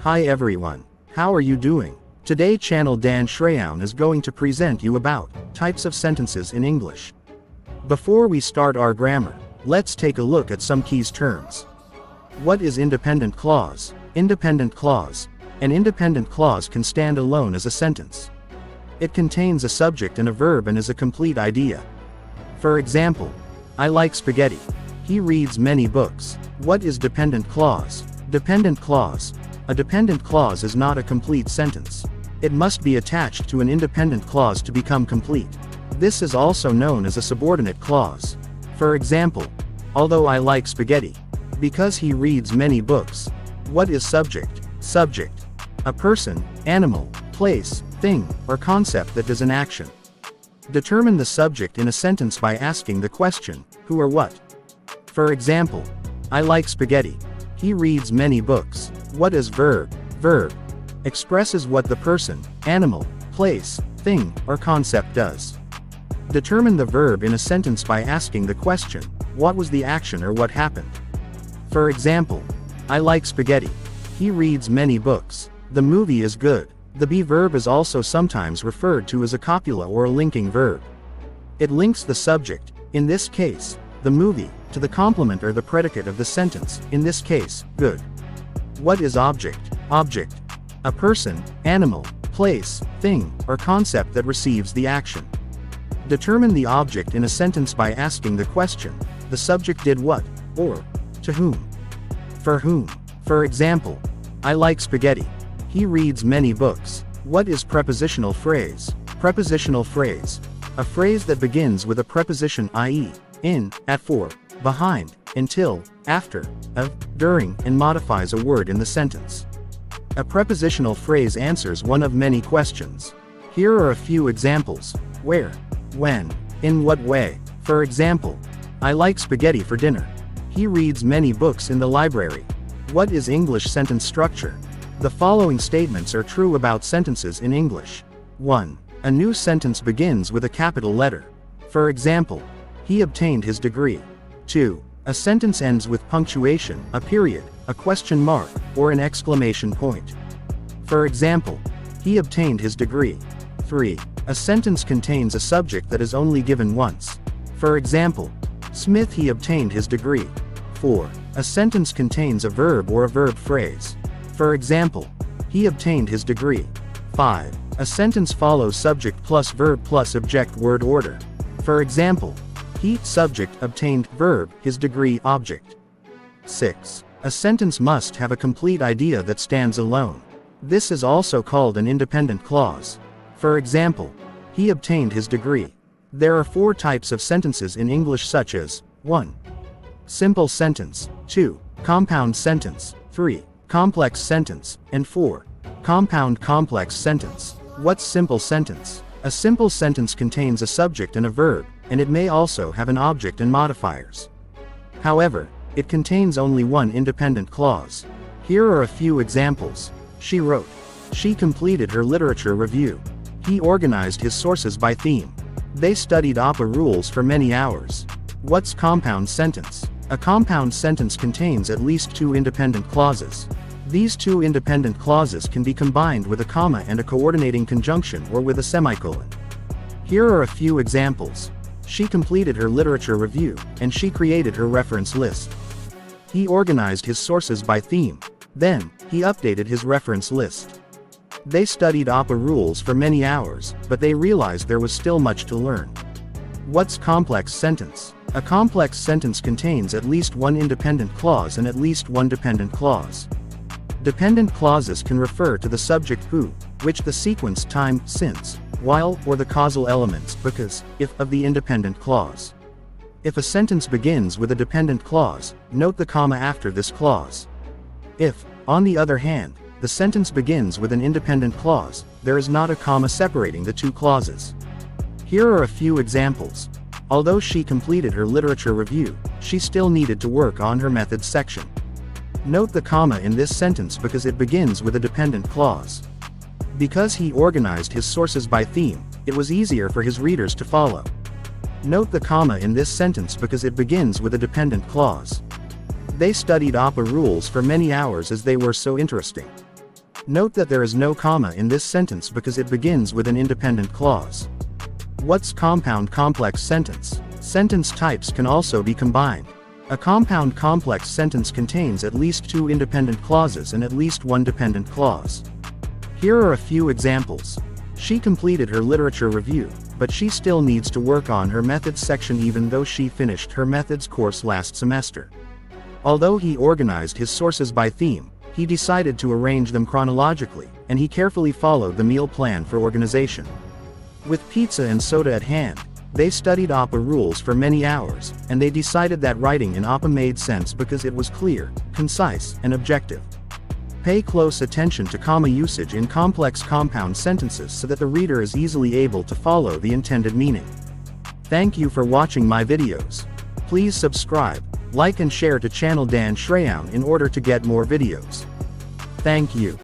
Hi everyone. How are you doing? Today channel Dan Sreyoun is going to present you about types of sentences in English. Before we start our grammar, let's take a look at some key terms. What is independent clause? Independent clause. An independent clause can stand alone as a sentence. It contains a subject and a verb and is a complete idea. For example, I like spaghetti. He reads many books. What is dependent clause? Dependent clause. A dependent clause is not a complete sentence. It must be attached to an independent clause to become complete. This is also known as a subordinate clause. For example, although I like spaghetti. Because he reads many books. What is subject? Subject. A person, animal, place, thing, or concept that does an action. Determine the subject in a sentence by asking the question, who or what. For example, I like spaghetti. He reads many books. What is verb? Verb. Expresses what the person, animal, place, thing, or concept does. Determine the verb in a sentence by asking the question, what was the action or what happened? For example, I like spaghetti. He reads many books. The movie is good. The be verb is also sometimes referred to as a copula or a linking verb. It links the subject, in this case, the movie, to the complement or the predicate of the sentence, in this case, good. What is object? Object. A person, animal, place, thing, or concept that receives the action. Determine the object in a sentence by asking the question, the subject did what, or, to whom. For whom. For example, I like spaghetti. He reads many books. What is prepositional phrase? Prepositional phrase. A phrase that begins with a preposition i.e., in, at, for, behind, until, after, of, during, and modifies a word in the sentence. A prepositional phrase answers one of many questions. Here are a few examples. Where? When? In what way? For example, I like spaghetti for dinner. He reads many books in the library. What is English sentence structure? The following statements are true about sentences in English. 1. A new sentence begins with a capital letter. For example, he obtained his degree. 2. A sentence ends with punctuation, a period, a question mark, or an exclamation point. For example, he obtained his degree. 3. A sentence contains a subject that is only given once. For example, Smith he obtained his degree. 4. A sentence contains a verb or a verb phrase. For example, he obtained his degree. 5. A sentence follows subject plus verb plus object word order. For example, he, subject, obtained, verb, his degree, object. 6. A sentence must have a complete idea that stands alone. This is also called an independent clause. For example, he obtained his degree. There are 4 types of sentences in English such as 1. Simple sentence, 2. Compound sentence, 3. Complex sentence, and 4. Compound complex sentence. What's simple sentence? A simple sentence contains a subject and a verb, and it may also have an object and modifiers. However, it contains only one independent clause. Here are a few examples. She wrote. She completed her literature review. He organized his sources by theme. They studied APA rules for many hours. What's compound sentence? A compound sentence contains at least 2 independent clauses. These 2 independent clauses can be combined with a comma and a coordinating conjunction or with a semicolon. Here are a few examples. She completed her literature review, and she created her reference list. He organized his sources by theme. Then, he updated his reference list. They studied APA rules for many hours, but they realized there was still much to learn. What's complex sentence? A complex sentence contains at least 1 independent clause and at least 1 dependent clause. Dependent clauses can refer to the subject who, which the sequence time, since, while, or the causal elements because, if, of the independent clause. If a sentence begins with a dependent clause, note the comma after this clause. If, on the other hand, the sentence begins with an independent clause, there is not a comma separating the 2 clauses. Here are a few examples. Although she completed her literature review, she still needed to work on her methods section. Note the comma in this sentence because it begins with a dependent clause. Because he organized his sources by theme, it was easier for his readers to follow. Note the comma in this sentence because it begins with a dependent clause. They studied APA rules for many hours as they were so interesting. Note that there is no comma in this sentence because it begins with an independent clause. What's compound complex sentence? Sentence types can also be combined. A compound complex sentence contains at least 2 independent clauses and at least 1 dependent clause. Here are a few examples. She completed her literature review, but she still needs to work on her methods section even though she finished her methods course last semester. Although he organized his sources by theme, he decided to arrange them chronologically, and he carefully followed the meal plan for organization. With pizza and soda at hand, they studied APA rules for many hours, and they decided that writing in APA made sense because it was clear, concise, and objective. Pay close attention to comma usage in complex compound sentences so that the reader is easily able to follow the intended meaning. Thank you for watching my videos. Please subscribe, like and share to channel Dan Sreyoun in order to get more videos. Thank you.